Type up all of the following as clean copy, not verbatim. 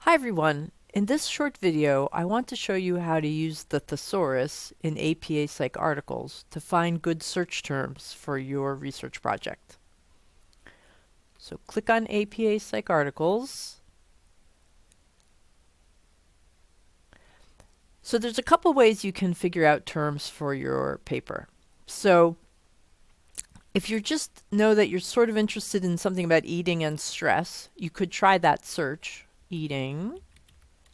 Hi everyone. In this short video, I want to show you how to use the thesaurus in APA PsycArticles to find good search terms for your research project. So click on APA PsycArticles. So there's a couple ways you can figure out terms for your paper. So if you just know that you're sort of interested in something about eating and stress, you could try that search, eating,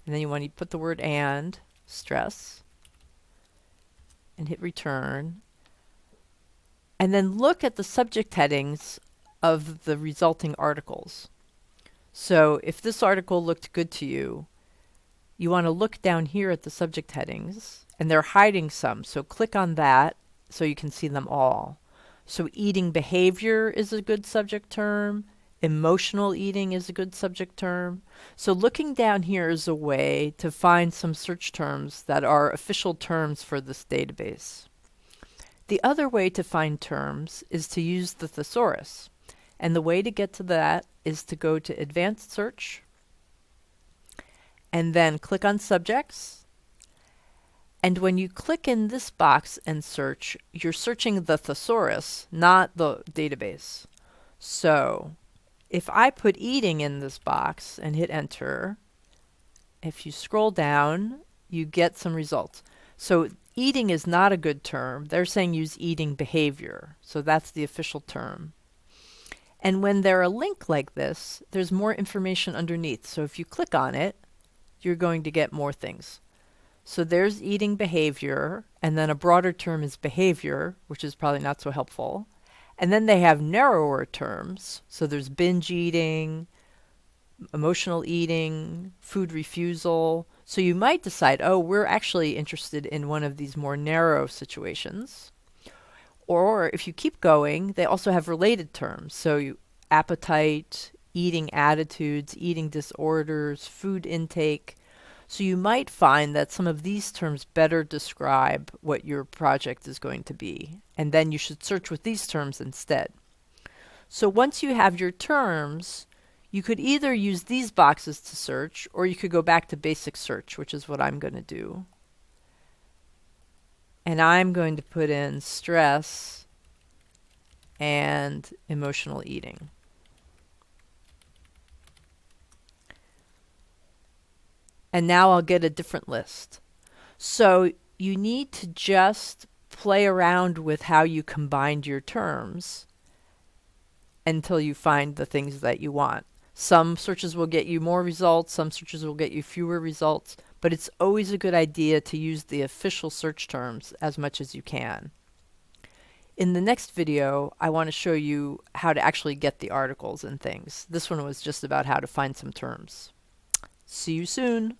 and then you want to put the word and, stress, and hit return. And then look at the subject headings of the resulting articles. So if this article looked good to you, you want to look down here at the subject headings, and they're hiding some, so click on that so you can see them all. So eating behavior is a good subject term. Emotional eating is a good subject term. So looking down here is a way to find some search terms that are official terms for this database. The other way to find terms is to use the thesaurus. And the way to get to that is to go to Advanced Search and then click on Subjects. And when you click in this box and search, you're searching the thesaurus, not the database. So if I put eating in this box and hit enter, if you scroll down, you get some results. So eating is not a good term. They're saying use eating behavior. So that's the official term. And when there's a link like this, there's more information underneath. So if you click on it, you're going to get more things. So there's eating behavior, and then a broader term is behavior, which is probably not so helpful. And then they have narrower terms. So there's binge eating, emotional eating, food refusal. So you might decide, oh, we're actually interested in one of these more narrow situations. Or if you keep going, they also have related terms. So appetite, eating attitudes, eating disorders, food intake. So you might find that some of these terms better describe what your project is going to be. And then you should search with these terms instead. So once you have your terms, you could either use these boxes to search, or you could go back to basic search, which is what I'm going to do. And I'm going to put in stress and emotional eating. And now I'll get a different list. So you need to just play around with how you combined your terms until you find the things that you want. Some searches will get you more results, some searches will get you fewer results, but it's always a good idea to use the official search terms as much as you can. In the next video, I want to show you how to actually get the articles and things. This one was just about how to find some terms. See you soon!